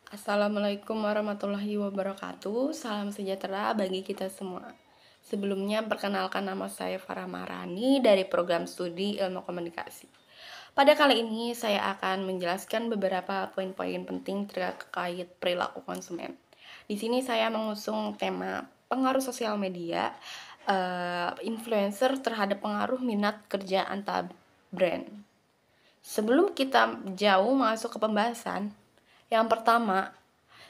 Assalamualaikum warahmatullahi wabarakatuh. Salam sejahtera bagi kita semua. Sebelumnya perkenalkan, nama saya Farah Maharani dari program studi Ilmu Komunikasi. Pada kali ini saya akan menjelaskan beberapa poin-poin penting terkait perilaku konsumen. Di sini saya mengusung tema pengaruh sosial media, influencer terhadap pengaruh minat kerja antar brand. Sebelum kita jauh masuk ke pembahasan, yang pertama,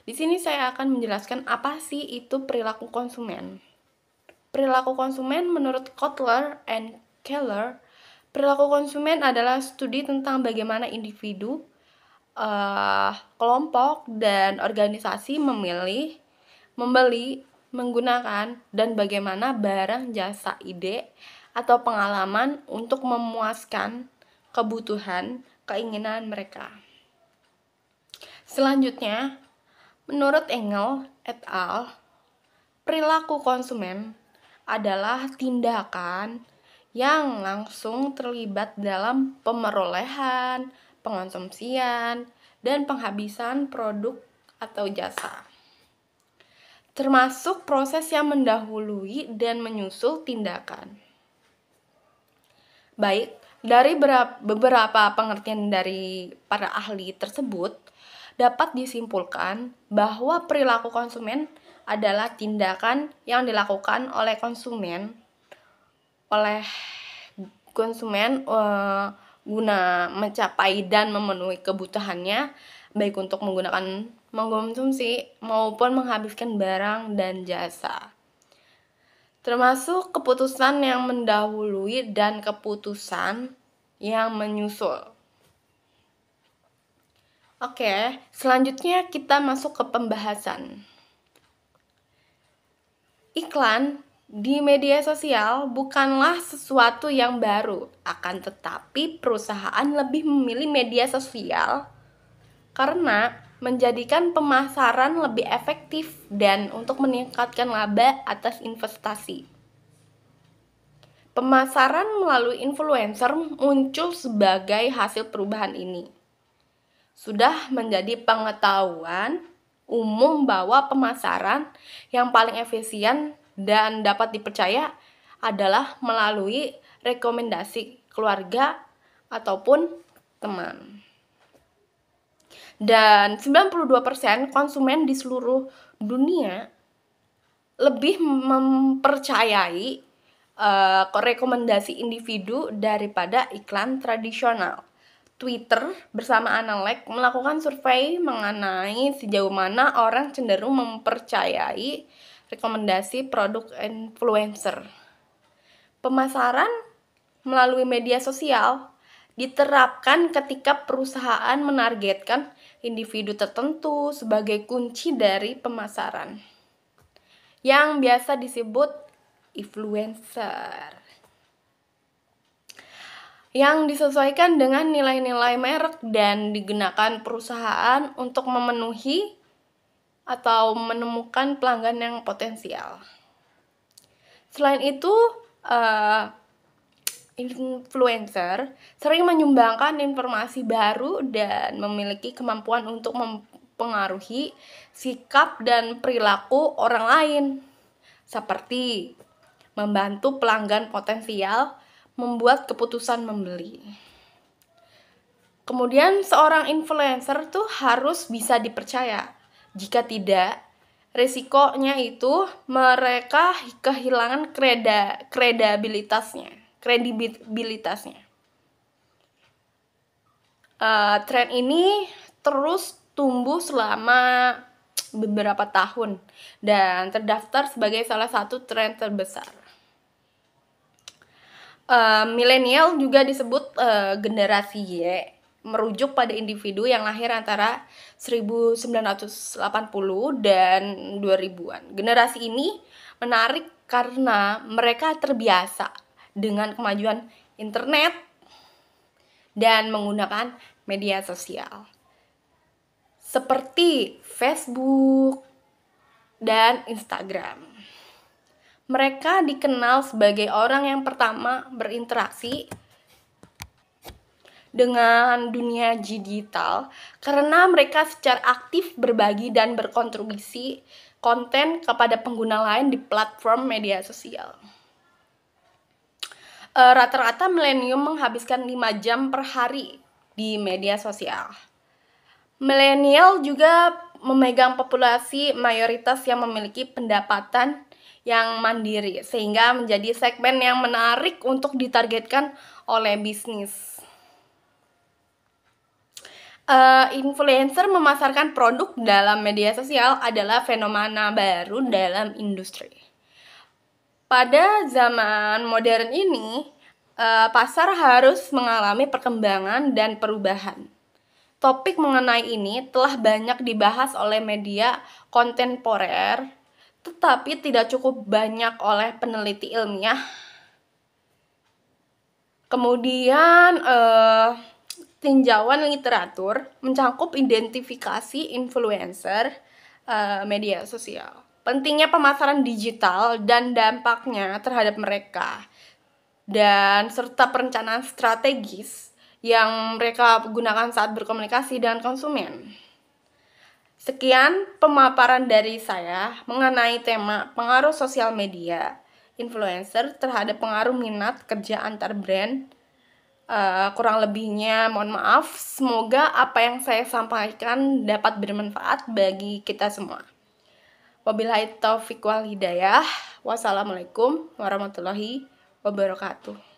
di sini saya akan menjelaskan apa sih itu perilaku konsumen. Perilaku konsumen menurut Kotler and Keller, perilaku konsumen adalah studi tentang bagaimana individu, kelompok, dan organisasi memilih, membeli, menggunakan, dan bagaimana barang, jasa, ide, atau pengalaman untuk memuaskan kebutuhan, keinginan mereka. Selanjutnya, menurut Engel et al., perilaku konsumen adalah tindakan yang langsung terlibat dalam pemerolehan, pengonsumsian, dan penghabisan produk atau jasa, termasuk proses yang mendahului dan menyusul tindakan. Baik, dari beberapa pengertian dari para ahli tersebut, dapat disimpulkan bahwa perilaku konsumen adalah tindakan yang dilakukan oleh konsumen guna mencapai dan memenuhi kebutuhannya, baik untuk mengkonsumsi maupun menghabiskan barang dan jasa, termasuk keputusan yang mendahului dan keputusan yang menyusul. Oke, selanjutnya kita masuk ke pembahasan. Iklan di media sosial bukanlah sesuatu yang baru, akan tetapi perusahaan lebih memilih media sosial karena menjadikan pemasaran lebih efektif dan untuk meningkatkan laba atas investasi. Pemasaran melalui influencer muncul sebagai hasil perubahan ini. Sudah menjadi pengetahuan umum bahwa pemasaran yang paling efisien dan dapat dipercaya adalah melalui rekomendasi keluarga ataupun teman. Dan 92% konsumen di seluruh dunia lebih mempercayai rekomendasi individu daripada iklan tradisional. Twitter bersama Analek melakukan survei mengenai sejauh mana orang cenderung mempercayai rekomendasi produk influencer. Pemasaran melalui media sosial diterapkan ketika perusahaan menargetkan individu tertentu sebagai kunci dari pemasaran, yang biasa disebut influencer, yang disesuaikan dengan nilai-nilai merek dan digunakan perusahaan untuk memenuhi atau menemukan pelanggan yang potensial. Selain itu, influencer sering menyumbangkan informasi baru dan memiliki kemampuan untuk mempengaruhi sikap dan perilaku orang lain, seperti membantu pelanggan potensial membuat keputusan membeli. Kemudian seorang influencer tuh harus bisa dipercaya. Jika tidak, resikonya itu mereka kehilangan kredibilitasnya. Tren ini terus tumbuh selama beberapa tahun dan terdaftar sebagai salah satu tren terbesar. Milenial juga disebut generasi Y, merujuk pada individu yang lahir antara 1980 dan 2000-an. Generasi ini menarik karena mereka terbiasa dengan kemajuan internet dan menggunakan media sosial seperti Facebook dan Instagram. Mereka dikenal sebagai orang yang pertama berinteraksi dengan dunia digital karena mereka secara aktif berbagi dan berkontribusi konten kepada pengguna lain di platform media sosial. Rata-rata milenium menghabiskan 5 jam per hari di media sosial. Milenial juga memegang populasi mayoritas yang memiliki pendapatan yang mandiri, sehingga menjadi segmen yang menarik untuk ditargetkan oleh bisnis. Influencer memasarkan produk dalam media sosial adalah fenomena baru dalam industri. Pada zaman modern ini, pasar harus mengalami perkembangan dan perubahan. Topik mengenai ini telah banyak dibahas oleh media kontemporer, tetapi tidak cukup banyak oleh peneliti ilmiah. Kemudian, tinjauan literatur mencakup identifikasi influencer media sosial. Pentingnya pemasaran digital dan dampaknya terhadap mereka, dan serta perencanaan strategis yang mereka gunakan saat berkomunikasi dengan konsumen. Sekian pemaparan dari saya mengenai tema pengaruh sosial media influencer terhadap pengaruh minat kerja antar brand. Kurang lebihnya mohon maaf. Semoga apa yang saya sampaikan dapat bermanfaat bagi kita semua. Wabillahi taufiq wal hidayah. Wassalamualaikum warahmatullahi wabarakatuh.